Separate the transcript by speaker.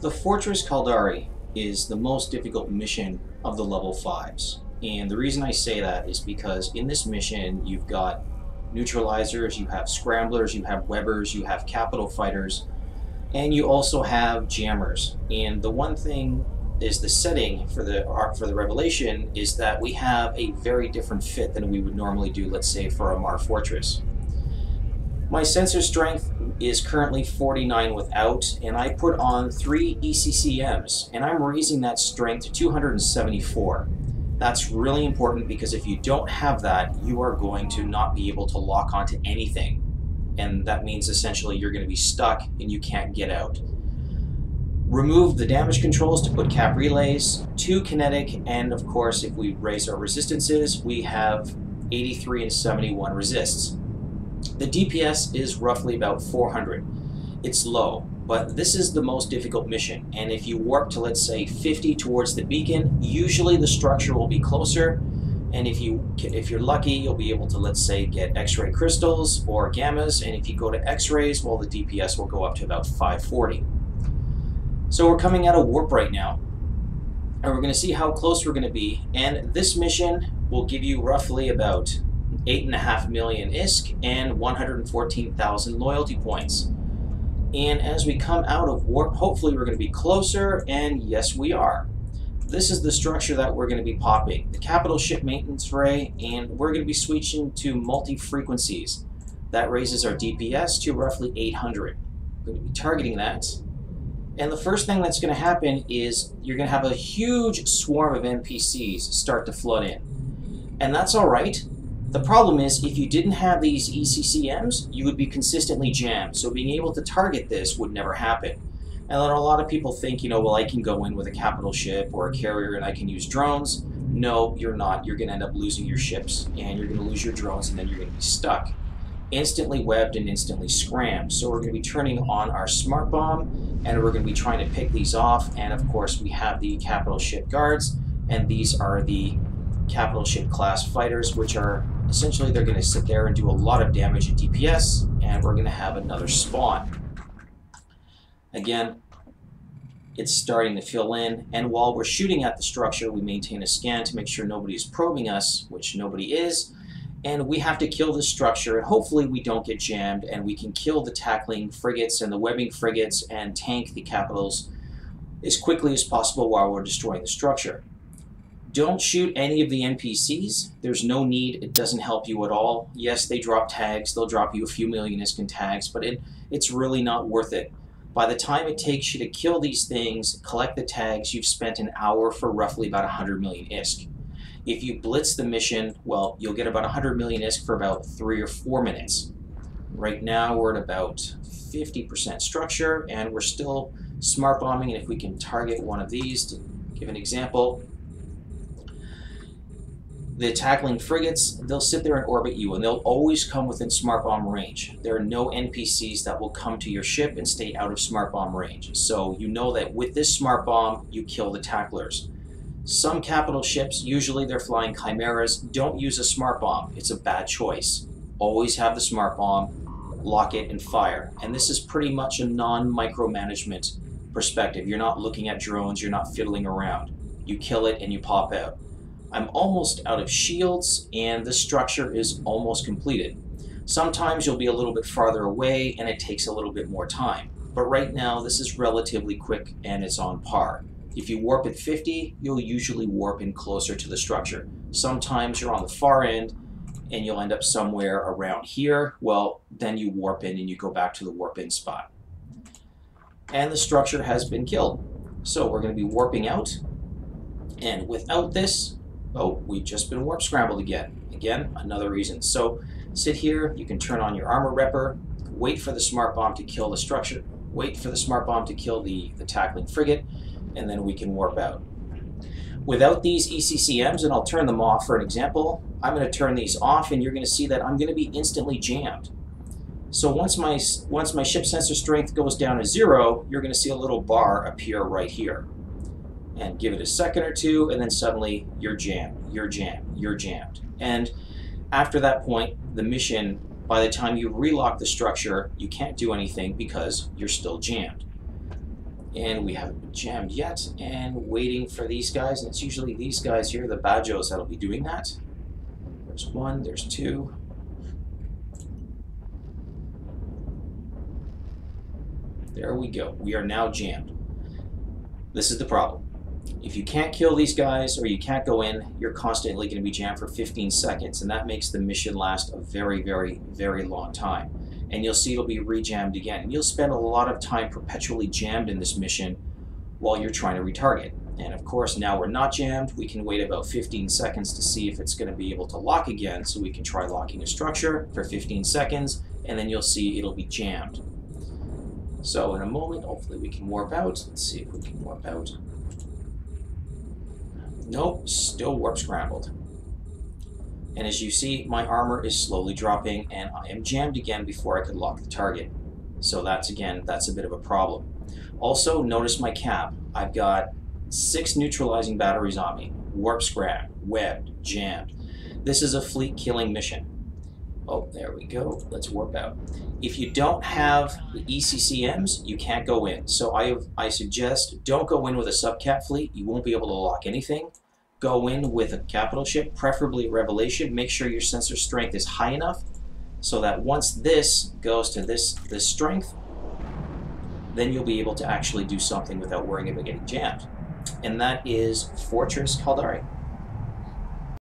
Speaker 1: The Fortress Caldari is the most difficult mission of the level 5s. And the reason I say that is because in this mission you've got neutralizers, you have scramblers, you have webbers, you have capital fighters, and you also have jammers. And the one thing is the setting for the revelation is that we have a very different fit than we would normally do, let's say, for a Mar Fortress. My sensor strength is currently 49 without, and I put on 3 ECCMs, and I'm raising that strength to 274. That's really important because if you don't have that, you are going to not be able to lock onto anything. And that means essentially you're going to be stuck and you can't get out. Remove the damage controls to put cap relays, 2 kinetic, and of course if we raise our resistances, we have 83 and 71 resists. The DPS is roughly about 400. It's low, but this is the most difficult mission, and if you warp to, let's say, 50 towards the beacon, usually the structure will be closer, and if you're lucky, you'll be able to, let's say, get X-ray crystals or gammas, and if you go to X-rays, well, the DPS will go up to about 540. So we're coming out of warp right now, and we're going to see how close we're going to be, and this mission will give you roughly about 8.5 million ISK and 114,000 loyalty points. And as we come out of warp, hopefully we're going to be closer, and yes, we are. This is the structure that we're going to be popping, the capital ship maintenance ray, and we're going to be switching to multi-frequencies. That raises our DPS to roughly 800. We're going to be targeting that. And the first thing that's going to happen is you're going to have a huge swarm of NPCs start to flood in. And that's all right. The problem is, if you didn't have these ECCMs, you would be consistently jammed. So being able to target this would never happen. And then a lot of people think, well, I can go in with a capital ship or a carrier and I can use drones. No, you're not. You're going to end up losing your ships, and you're going to lose your drones, and then you're going to be stuck. Instantly webbed and instantly scrammed. So we're going to be turning on our smart bomb, and we're going to be trying to pick these off. And of course, we have the capital ship guards, and these are the capital ship class fighters, which are essentially, they're going to sit there and do a lot of damage in DPS, and we're going to have another spawn. Again, it's starting to fill in, and while we're shooting at the structure, we maintain a scan to make sure nobody is probing us, which nobody is, and we have to kill the structure, and hopefully we don't get jammed, and we can kill the tackling frigates and the webbing frigates and tank the capitals as quickly as possible while we're destroying the structure. Don't shoot any of the NPCs. There's no need. It doesn't help you at all. Yes, they drop tags. They'll drop you a few million ISK in tags, but it's really not worth it. By the time it takes you to kill these things, collect the tags, you've spent an hour for roughly about 100 million ISK. If you blitz the mission, well, you'll get about 100 million ISK for about 3 or 4 minutes. Right now, we're at about 50% structure, and we're still smart bombing, and if we can target one of these, to give an example, the tackling frigates, they'll sit there and orbit you, and they'll always come within smart bomb range. There are no NPCs that will come to your ship and stay out of smart bomb range. So you know that with this smart bomb, you kill the tacklers. Some capital ships, usually they're flying chimeras, don't use a smart bomb. It's a bad choice. Always have the smart bomb, lock it, and fire. And this is pretty much a non-micromanagement perspective. You're not looking at drones, you're not fiddling around. You kill it and you pop out. I'm almost out of shields, and the structure is almost completed. Sometimes you'll be a little bit farther away and it takes a little bit more time. But right now this is relatively quick and it's on par. If you warp at 50, you'll usually warp in closer to the structure. Sometimes you're on the far end and you'll end up somewhere around here. Well, then you warp in and you go back to the warp in spot. And the structure has been killed. So we're going to be warping out, and without this, oh, we've just been warp scrambled again. Again, another reason. So sit here, you can turn on your armor repper, wait for the smart bomb to kill the structure, wait for the smart bomb to kill the tackling frigate, and then we can warp out. Without these ECCMs, and I'll turn them off for an example, I'm going to turn these off, and you're going to see that I'm going to be instantly jammed. So once my ship sensor strength goes down to 0, you're going to see a little bar appear right here. And give it a second or two, and then suddenly you're jammed, you're jammed, you're jammed. And after that point, the mission, by the time you relock the structure, you can't do anything because you're still jammed. And we haven't been jammed yet, and waiting for these guys, and it's usually these guys here, the Bajos, that'll be doing that. There's one, there's two. There we go. We are now jammed. This is the problem. If you can't kill these guys or you can't go in, you're constantly going to be jammed for 15 seconds, and that makes the mission last a very, very, very long time. And you'll see it'll be re-jammed again. And you'll spend a lot of time perpetually jammed in this mission while you're trying to retarget. And of course, now we're not jammed. We can wait about 15 seconds to see if it's going to be able to lock again, so we can try locking a structure for 15 seconds, and then you'll see it'll be jammed. So in a moment, hopefully we can warp out. Let's see if we can warp out. Nope, still warp scrambled. And as you see, my armor is slowly dropping, and I am jammed again before I could lock the target. So that's a bit of a problem. Also, notice my cap. I've got 6 neutralizing batteries on me. Warp scram, webbed, jammed. This is a fleet killing mission. Oh, there we go. Let's warp out. If you don't have the ECCMs, you can't go in. So I suggest don't go in with a subcap fleet. You won't be able to lock anything. Go in with a capital ship, preferably Revelation. Make sure your sensor strength is high enough so that once this goes to this strength, then you'll be able to actually do something without worrying about getting jammed. And that is Fortress Caldari.